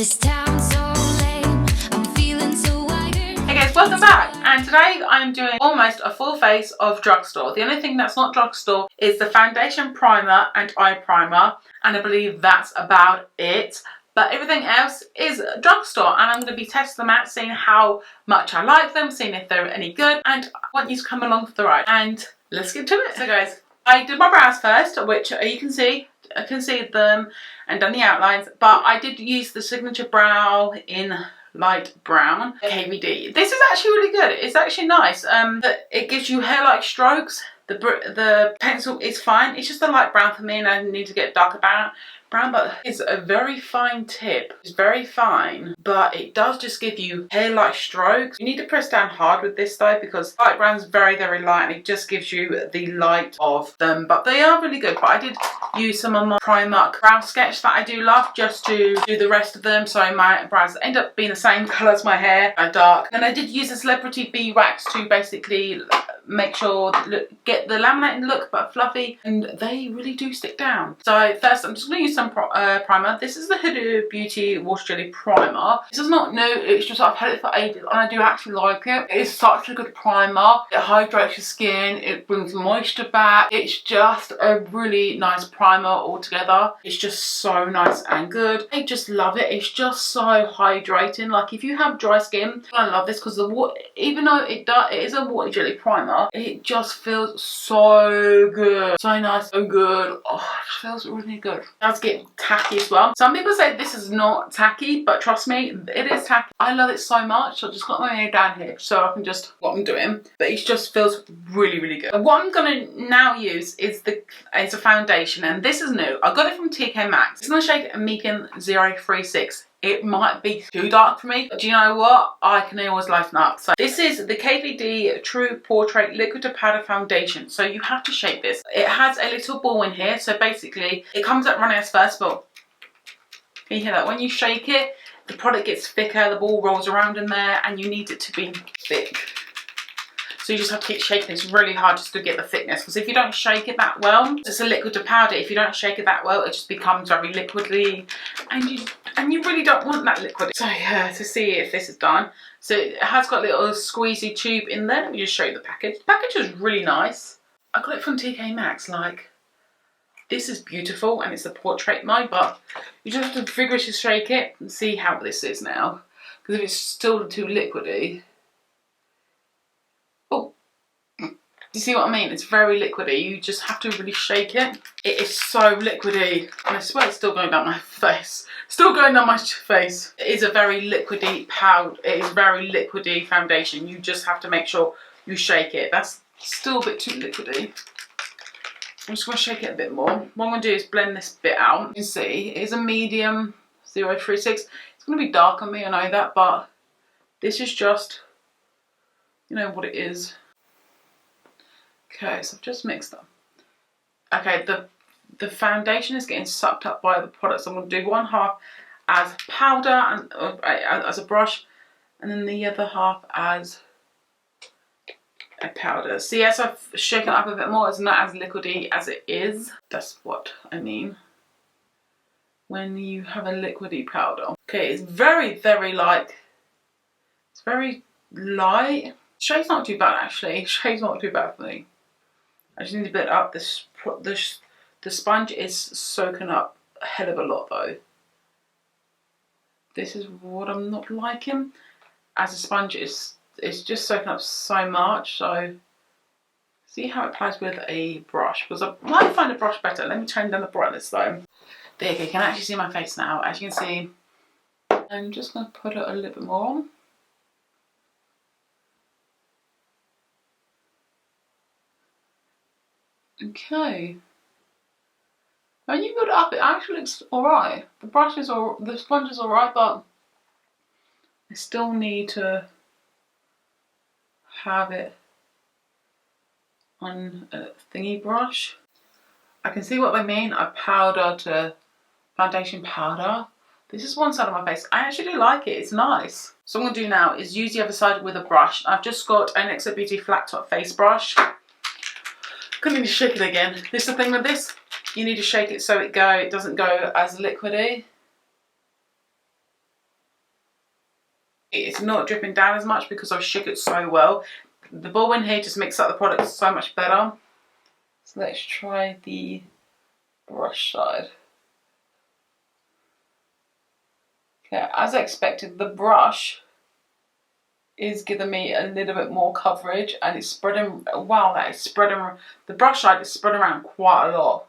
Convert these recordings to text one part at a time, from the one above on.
This town's so lame, I'm feeling so wired. Hey guys, welcome back, and today I'm doing almost a full face of Drugstore. The only thing that's not Drugstore is the foundation primer and eye primer, and I believe that's about it. But everything else is Drugstore, and I'm going to be testing them out, seeing how much I like them, seeing if they're any good, and I want you to come along for the ride. And let's get to it. So guys, I did my brows first, which you can see. I concealed them and done the outlines, but I did use the Signature Brow in light brown KVD. This is actually really good. It's actually nice. It gives you hair-like strokes. The pencil is fine. It's just a light brown for me, and I need to get darker brown, but it's a very fine tip. It's very fine, but it does just give you hair-like strokes. You need to press down hard with this though, because light brown is very, very light, and it just gives you the light of them. But they are really good. But I did use some of my Primark brow sketch that I do love, just to do the rest of them, so my brows end up being the same colour as my hair, and dark. And I did use a Celebrity Bee Wax to basically make sure get the laminating look but fluffy, and they really do stick down. So first I'm just going to use some primer. This is the Huda Beauty Water Jelly Primer. This is not new, it's just I've had it for ages and I do actually like it. It is such a good primer. It hydrates your skin, it brings moisture back. It's just a really nice primer altogether. It's just so nice and good. I just love it. It's just so hydrating. Like if you have dry skin, I love this because the water, even though it is a water jelly primer, it just feels so good. So nice, so good. Oh, it feels really good. It does get tacky as well. Some people say this is not tacky, but trust me, it is tacky. I love it so much. I just got my hair down here so I can just what I'm doing. But it just feels really, really good. And what I'm gonna now use is a foundation, and this is new. I got it from TK Maxx. It's in the shade Medium 036. It might be too dark for me, but do you know what? I can always lighten up. So this is the KVD True Portrait Liquid to Powder Foundation. So you have to shake this. It has a little ball in here. So basically it comes up running as first ball. Can you hear that? When you shake it, the product gets thicker, the ball rolls around in there, and you need it to be thick. So you just have to keep shaking this really hard just to get the thickness, because if you don't shake it that well, it's a liquid to powder. If you don't shake it that well, it just becomes very liquidy, and you really don't want that liquid. So yeah, to see if this is done. So it has got a little squeezy tube in there. Let me just show you the package. The package is really nice. I got it from TK Maxx. Like, this is beautiful, and it's a portrait mode, but you just have to vigorously shake it and see how this is now. Because if it's still too liquidy, you see what I mean? It's very liquidy. You just have to really shake it. It is so liquidy. And I swear it's still going down my face. Still going down my face. It is a very liquidy powder. It is very liquidy foundation. You just have to make sure you shake it. That's still a bit too liquidy. I'm just going to shake it a bit more. What I'm going to do is blend this bit out. You can see it is a medium 036. It's going to be dark on me, I know that, but this is just, you know what it is. Okay, so I've just mixed them. Okay, the foundation is getting sucked up by the product. So I'm going to do one half as powder and as a brush, and then the other half as a powder. See, as I've shaken it up a bit more, it's not as liquidy as it is. That's what I mean when you have a liquidy powder. Okay, it's very, very light. It's very light. Shade's not too bad actually. Shade's not too bad for me. I just need to build up this. The sponge is soaking up a hell of a lot though. This is what I'm not liking. As a sponge, it's just soaking up so much. So see how it applies with a brush, because I might find a brush better. Let me turn down the brightness though. There you go. You can actually see my face now. As you can see, I'm just going to put it a little bit more on. Okay. When you build it up, it actually looks alright. The sponge is alright, but I still need to have it on a thingy brush. I can see what they mean. A powder to foundation powder. This is one side of my face. I actually do like it. It's nice. So what I'm going to do now is use the other side with a brush. I've just got an NYX Beauty flat top face brush. Couldn't even shake it again. This is the thing with this. You need to shake it so it doesn't go as liquidy. It's not dripping down as much because I've shook it so well. The ball in here just makes up the product so much better. So let's try the brush side. Okay, as I expected, the brush is giving me a little bit more coverage, and it's spreading. Wow, that is spreading. The brush side is spread around quite a lot.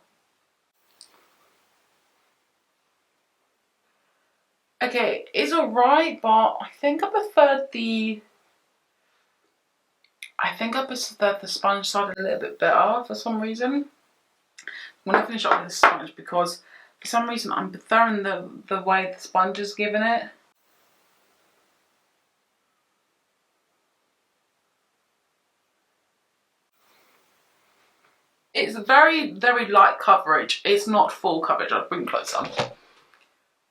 Okay, it's alright, but I think I preferred the sponge side a little bit better for some reason. I'm gonna finish up with the sponge because for some reason I'm preferring the way the sponge is giving it. It's very, very light coverage. It's not full coverage. I'll bring closer.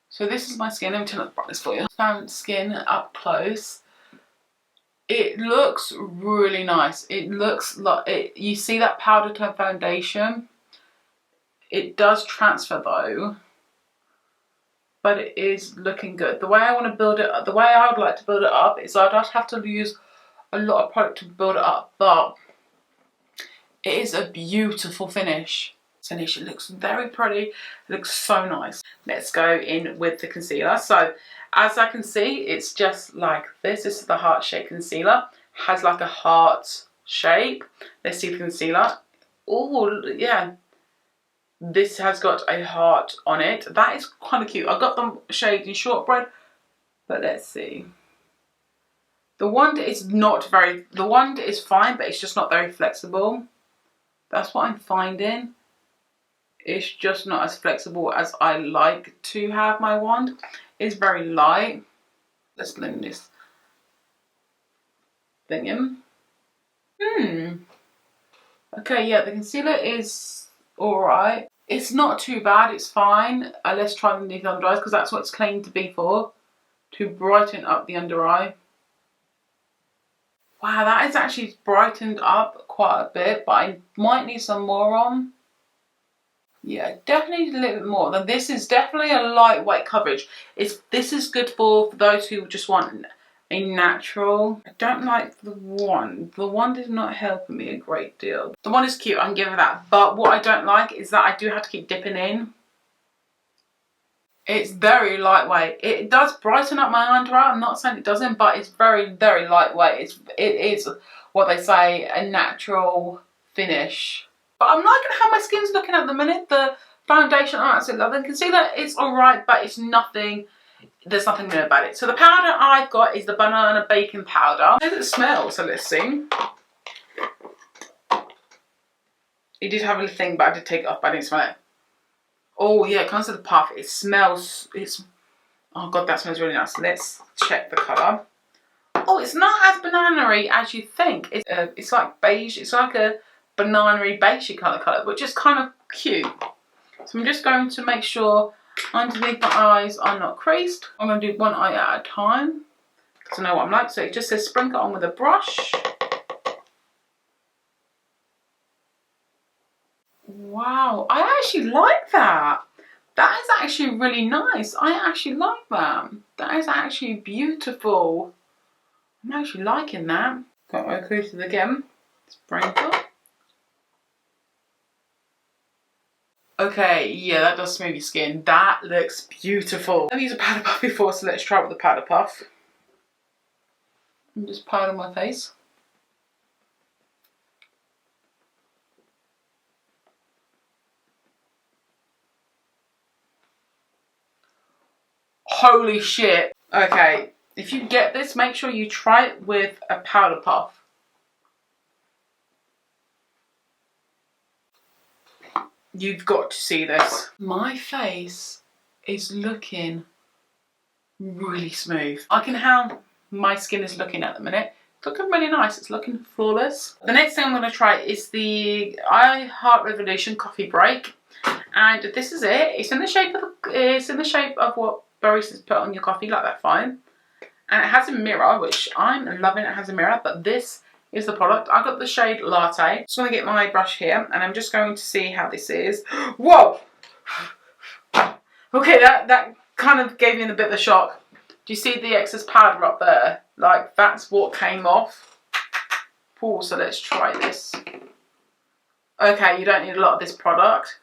So this is my skin. Let me turn up the brightness for you. Found skin up close. It looks really nice. It looks like it. You see that powder tone foundation? It does transfer though, but it is looking good. The way I want to build it, the way I would like to build it up is I'd have to use a lot of product to build it up, but it is a beautiful finish. It looks very pretty. It looks so nice. Let's go in with the concealer. So as I can see, it's just like this. This is the heart shape concealer. Has like a heart shape. Let's see the concealer. Oh yeah, this has got a heart on it. That is kind of cute. I got them shades in shortbread, but let's see. The wand is not very. The wand is fine, but it's just not very flexible. That's what I'm finding. It's just not as flexible as I like to have my wand. It's very light. Let's blend this thing in. Okay, yeah, the concealer is alright. It's not too bad, it's fine. Let's try the under eyes because that's what it's claimed to be for. To brighten up the under eye. Wow, that is actually brightened up quite a bit, but I might need some more on. Yeah, definitely need a little bit more. Then this is definitely a lightweight coverage. This is good for those who just want a natural. I don't like the wand. The wand is not helping me a great deal. The wand is cute, I can give her that. But what I don't like is that I do have to keep dipping in. It's very lightweight. It does brighten up my under eye. I'm not saying it doesn't, but it's very, very lightweight. It is what they say, a natural finish. But I'm liking how my skin's looking at the minute. The foundation, I absolutely love. The concealer, it's alright, but it's nothing. There's nothing new about it. So the powder I've got is the banana bacon powder. How does it smell? So let's see. It did have a thing, but I did take it off, but I didn't smell it. Oh yeah, it comes to the puff. It smells, oh god, that smells really nice. Let's check the colour. Oh, it's not as banana-y as you think. It's like beige, it's like a banana-y beigey kind of colour, which is kind of cute. So I'm just going to make sure underneath my eyes are not creased. I'm going to do one eye at a time, because I know what I'm like. So it just says sprinkle on with a brush. Wow, I actually like that. That is actually really nice. I actually like that. That is actually beautiful. I'm actually liking that. Got my creases again. Sprinkle. Okay, yeah, that does smooth your skin. That looks beautiful. Let me use a powder puff before, so let's try it with the powder puff. And just powder my face. Holy shit. Okay, if you get this, make sure you try it with a powder puff. You've got to see this. My face is looking really smooth. I can how my skin is looking at the minute. It's looking really nice. It's looking flawless. The next thing I'm going to try is the I Heart Revolution Coffee Break, and this is it. It's in the shape of what baristas put on your coffee, like that fine. And it has a mirror, which I'm loving. It has a mirror, but this is the product. I got the shade Latte. Just going to get my brush here, and I'm just going to see how this is. Whoa! Okay, that kind of gave me a bit of a shock. Do you see the excess powder up there? Like, that's what came off. Oh, so let's try this. Okay, you don't need a lot of this product.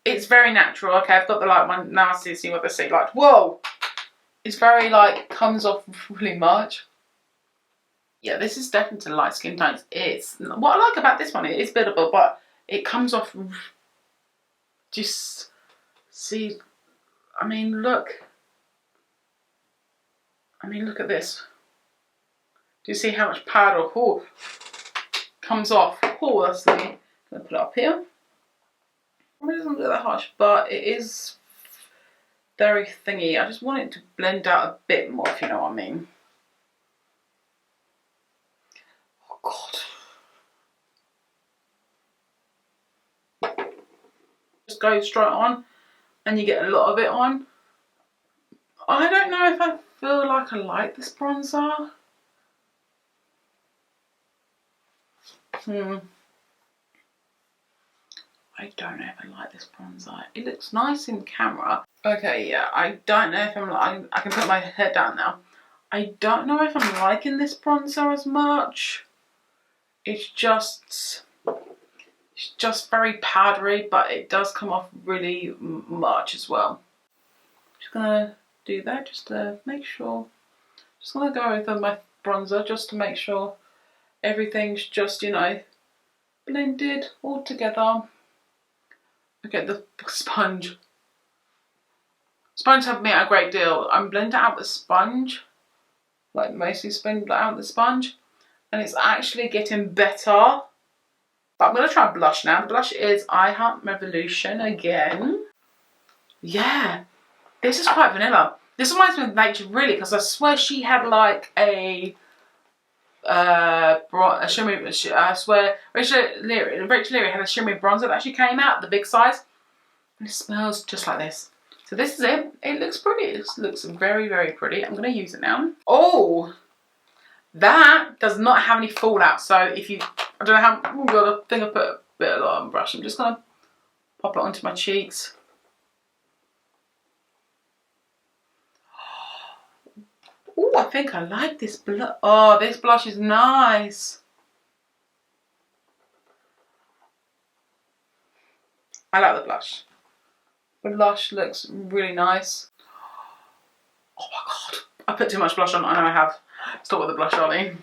It's very natural. Okay, I've got the light one now to see what they say. Like, whoa! It's very, like, comes off really much. Yeah, this is definitely light skin tones. It's, what I like about this one, it is biddable, but it comes off, just, see, I mean, look. I mean, look at this. Do you see how much powder, comes off? Oh, that's the, I'm going to put it up here. It doesn't look that harsh, but it is very thingy. I just want it to blend out a bit more, if you know what I mean. Oh God. Just go straight on and you get a lot of it on. I don't know if I feel like I like this bronzer. I don't know if I like this bronzer. It looks nice in camera. Okay, yeah, I don't know if I'm like, I can put my head down now. I don't know if I'm liking this bronzer as much. It's just very powdery, but it does come off really much as well. Just gonna do that just to make sure. Just gonna go over my bronzer just to make sure everything's just, you know, blended all together. Okay, the sponge. Sponge helped me out a great deal. I'm blending out the sponge, like mostly blend out the sponge, and it's actually getting better. But I'm gonna try blush now. The blush is I Heart Revolution again. Yeah, this is quite vanilla. This reminds me of Nature really, because I swear she had like a shimmery. I swear Rachel Leary had a shimmery bronzer that actually came out, the big size, and it smells just like this. So this is it. It looks pretty. It looks very, very pretty. I'm gonna use it now. Oh, that does not have any fallout. So if you, I don't know how. Oh God, I think I put a bit of on brush. I'm just gonna pop it onto my cheeks. Oh, I think I like this blush. Oh, this blush is nice. I like the blush. The blush looks really nice. Oh my God, I put too much blush on. I know I have. Stop with the blush, Charleane.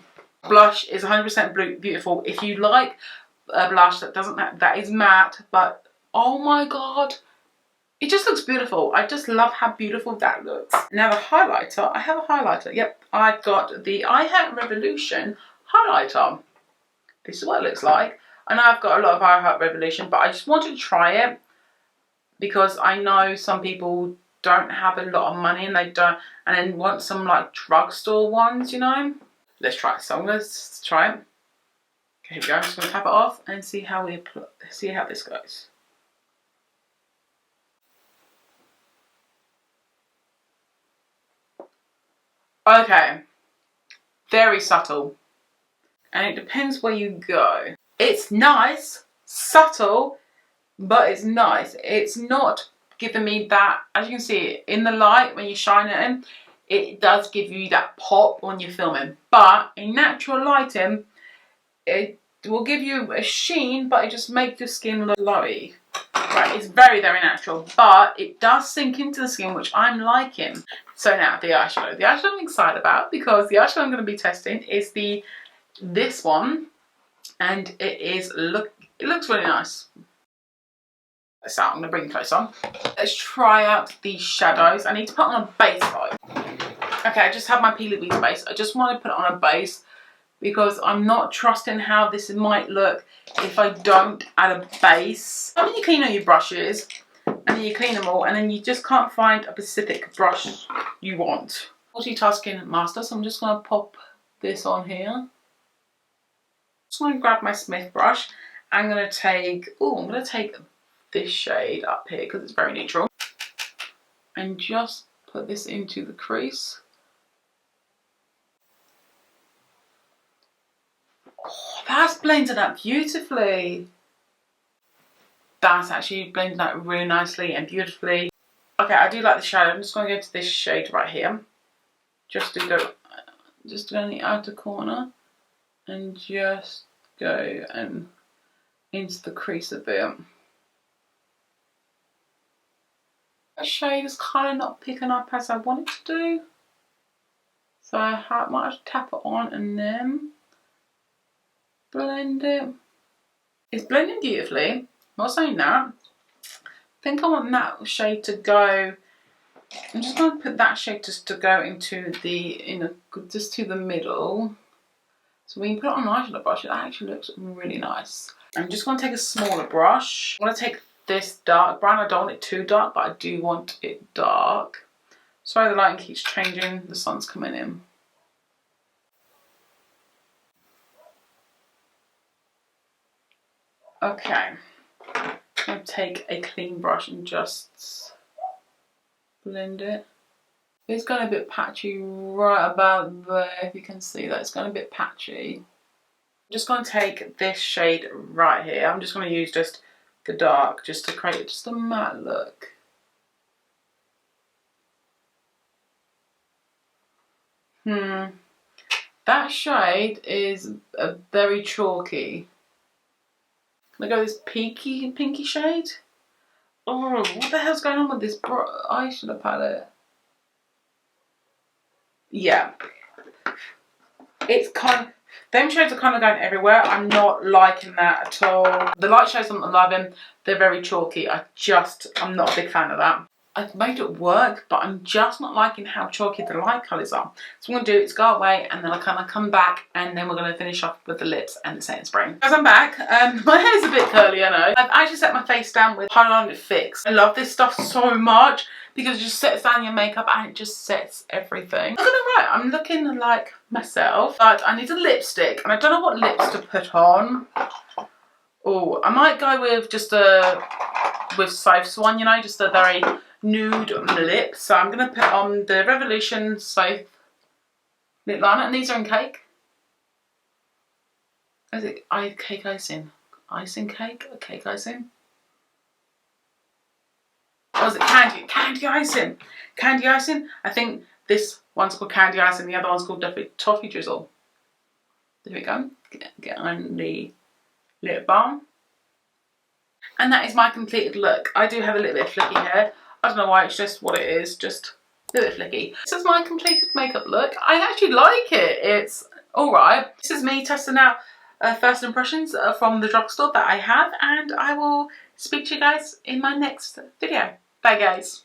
Blush is 100% beautiful. If you like a blush that is matte, but oh my God, it just looks beautiful. I just love how beautiful that looks. Now the highlighter, I have a highlighter. Yep, I've got the I Heart Revolution highlighter. This is what it looks like. I know I've got a lot of I Heart Revolution, but I just wanted to try it because I know some people don't have a lot of money and they don't, and then want some like drugstore ones, you know. Let's try it. So I'm gonna try it. Okay, here we go. I'm just gonna tap it off and see how this goes. Okay, very subtle, and it depends where you go. It's nice, subtle, but it's nice. It's not giving me that, as you can see in the light when you shine it in, it does give you that pop when you're filming. But in natural lighting, it will give you a sheen, but it just makes your skin look glowy. Right, it's very, very natural, but it does sink into the skin, which I'm liking. So now the eyeshadow. The eyeshadow I'm excited about because the eyeshadow I'm going to be testing is this one, and it looks really nice. So I'm going to bring it close on. Let's try out these shadows. I need to put on a base though. Okay, I just have my Peely Beats base. I just want to put it on a base because I'm not trusting how this might look if I don't add a base. I mean, you clean all your brushes and then you clean them all and then you just can't find a specific brush you want. Multitasking master, so I'm just going to pop this on here. Just going to grab my Smith brush. I'm going to take this shade up here because it's very neutral, and just put this into the crease. Oh, that's blended out beautifully. That's actually blended out really nicely and beautifully. Okay, I do like the shadow. I'm just going to go to this shade right here. Just to go in the outer corner. And just go and into the crease a bit. That shade is kind of not picking up as I want it to do. So I might have to tap it on and then blend it. It's blending beautifully. I'm not saying that. I think I want that shade to go. I'm just going to put that shade just to go into the just to the middle. So when you put it on an eyeshadow brush, it actually looks really nice. I'm just going to take a smaller brush. I'm going to take this dark brown. I don't want it too dark, but I do want it dark. Sorry, the lighting keeps changing. The sun's coming in. Okay. I'm going to take a clean brush and just blend it. It's going a bit patchy right about there, if you can see that. It's going a bit patchy. I'm just going to take this shade right here. I'm just going to use just the dark just to create just a matte look. That shade is a very chalky. Can I go with this pinky shade? Oh, what the hell's going on with this eyeshadow palette? Yeah. It's kind of, them shades are kind of going everywhere. I'm not liking that at all. The light shades I'm not loving. They're very chalky. I'm not a big fan of that. I've made it work, but I'm just not liking how chalky the light colours are. So what I'm going to do is go away and then I'll kind of come back and then we're going to finish off with the lips and the setting spray. As I'm back, my hair's a bit curly, I know. I've actually set my face down with Highlight Fix. I love this stuff so much because it just sets down your makeup and it just sets everything. I'm alright, I'm looking like myself, but I need a lipstick and I don't know what lips to put on. Oh, I might go with just with Soph's one, you know, just a very nude lip. So I'm going to put on the Revolution Soph lip liner, and these are in cake. Is it cake icing? Icing cake? Or cake icing? Or is it candy? Candy icing. Candy icing. I think this one's called candy icing, the other one's called toffee drizzle. There we go. Get on the lip balm. And that is my completed look. I do have a little bit of flicky hair. I don't know why, it's just what it is, just a little bit flicky. This is my completed makeup look. I actually like it. It's alright. This is me testing out first impressions from the drugstore that I have, and I will speak to you guys in my next video. Bye guys.